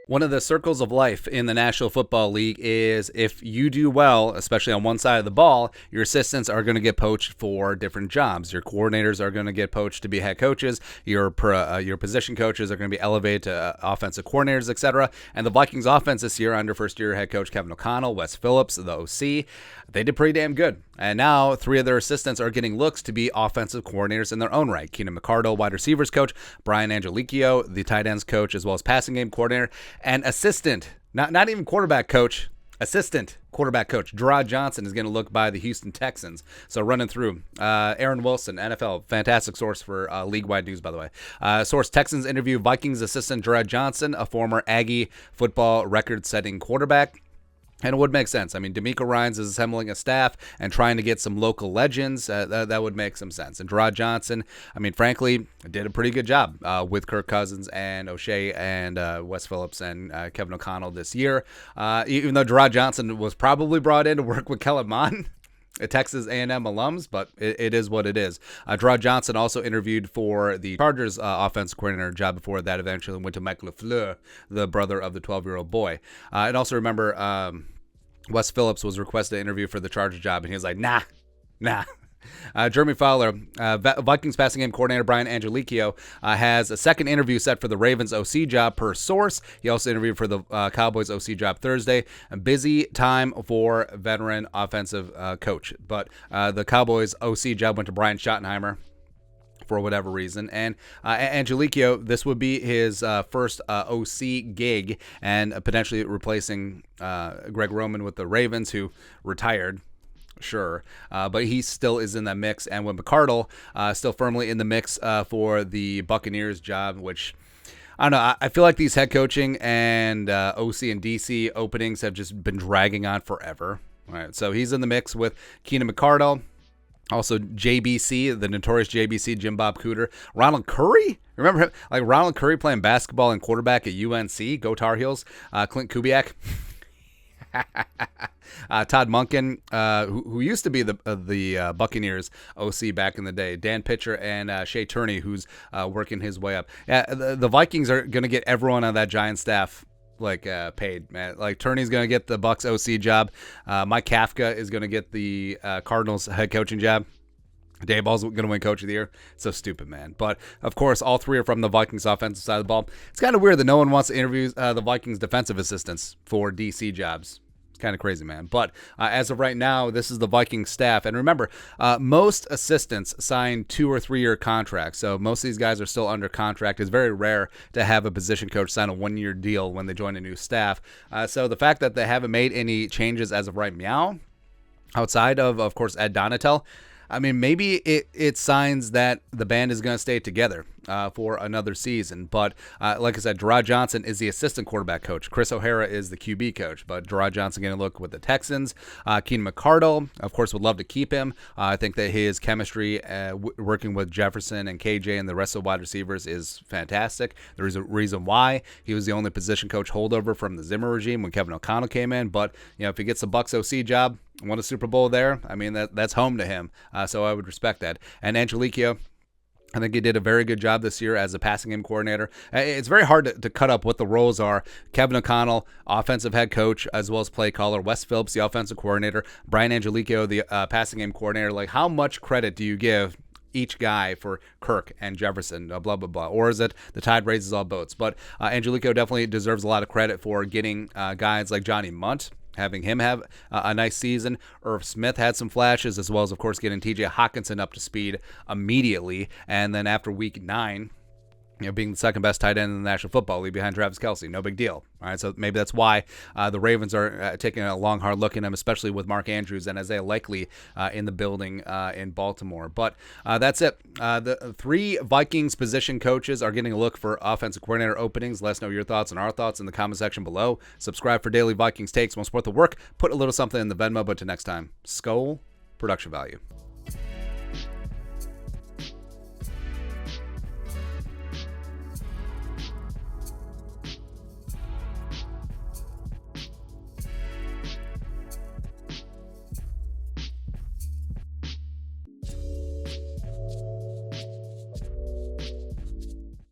One of the circles of life in the National Football League is if you do well, especially on one side of the ball, your assistants are going to get poached for different jobs. Your coordinators are going to get poached to be head coaches. Your position coaches are going to be elevated to offensive coordinators, etc. And the Vikings offense this year under first-year head coach Kevin O'Connell, Wes Phillips, the OC, they did pretty damn good. And now 3 of their assistants are getting looks to be offensive coordinators in their own right. Keenan McCardle, wide receivers coach, Brian Angelicio, the tight ends coach, as well as passing game coordinator, and assistant, not even quarterback coach, assistant quarterback coach Gerard Johnson is going to look by the Houston Texans. So running through Aaron Wilson, NFL, fantastic source for league-wide news, by the way. Source: Texans interview Vikings assistant Gerard Johnson, a former Aggie football record-setting quarterback. And it would make sense. I mean, D'Amico Ryans is assembling a staff and trying to get some local legends. That would make some sense. And Gerard Johnson, I mean, frankly, did a pretty good job with Kirk Cousins and O'Shea and Wes Phillips and Kevin O'Connell this year. Even though Gerard Johnson was probably brought in to work with Kellen Mond, Texas A&M alums, but it is what it is. Gerard Johnson also interviewed for the Chargers offensive coordinator job before that eventually went to Mike LaFleur, the brother of the 12-year-old boy. And also remember, Wes Phillips was requested to interview for the Chargers job, and he was like, nah. Jeremy Fowler, Vikings passing game coordinator Brian Angelicio, has a second interview set for the Ravens OC job per source. He also interviewed for the Cowboys OC job Thursday. A busy time for veteran offensive coach. But the Cowboys OC job went to Brian Schottenheimer for whatever reason. And Angelicio, this would be his first OC gig and potentially replacing Greg Roman with the Ravens, who retired. Sure, but he still is in that mix. And with McCardle still firmly in the mix for the Buccaneers job, which I don't know. I feel like these head coaching and OC and DC openings have just been dragging on forever. All right, so he's in the mix with Keenan McCardle. Also, JBC, the notorious JBC, Jim Bob Cooter. Ronald Curry? Remember him? Like Ronald Curry playing basketball and quarterback at UNC. Go Tar Heels. Clint Kubiak. Todd Monken, who used to be the Buccaneers OC back in the day. Dan Pitcher and Shea Turney, who's working his way up. Yeah, the Vikings are going to get everyone on that Giant staff paid, man. Like Turney's going to get the Bucs OC job. Mike Kafka is going to get the Cardinals head coaching job. Dayball's going to win Coach of the Year. So stupid, man. But, of course, all 3 are from the Vikings offensive side of the ball. It's kind of weird that no one wants to interview the Vikings defensive assistants for DC jobs. It's kind of crazy, man. But as of right now, this is the Vikings staff. And remember, most assistants sign 2 or 3 year contracts. So most of these guys are still under contract. It's very rare to have a position coach sign a 1-year deal when they join a new staff. So the fact that they haven't made any changes as of right now, outside of course, Ed Donatel, I mean, maybe it signs that the band is going to stay together for another season. But like I said, Gerard Johnson is the assistant quarterback coach. Chris O'Hara is the QB coach. But Gerard Johnson going to look with the Texans. Keenan McCardle, of course, would love to keep him. I think that his chemistry working with Jefferson and KJ and the rest of the wide receivers is fantastic. There is a reason why he was the only position coach holdover from the Zimmer regime when Kevin O'Connell came in. But if he gets the Bucs OC job, won a Super Bowl there, I mean, that's home to him. So I would respect that. And Angelicio, I think he did a very good job this year as a passing game coordinator. It's very hard to cut up what the roles are. Kevin O'Connell, offensive head coach, as well as play caller. Wes Phillips, the offensive coordinator. Brian Angelicio, the passing game coordinator. Like, how much credit do you give each guy for Kirk and Jefferson, blah, blah, blah? Or is it the tide raises all boats? But Angelicio definitely deserves a lot of credit for getting guys like Johnny Munt, having him have a nice season. Irv Smith had some flashes, as well as, of course, getting TJ Hockenson up to speed immediately. And then after week 9, being the second best tight end in the National Football League behind Travis Kelce, no big deal. All right, so maybe that's why the Ravens are taking a long, hard look at him, especially with Mark Andrews and Isaiah Likely in the building in Baltimore. But that's it. The 3 Vikings position coaches are getting a look for offensive coordinator openings. Let us know your thoughts and our thoughts in the comment section below. Subscribe for daily Vikings takes. We'll support the work. Put a little something in the Venmo. But till next time, Skol, production value.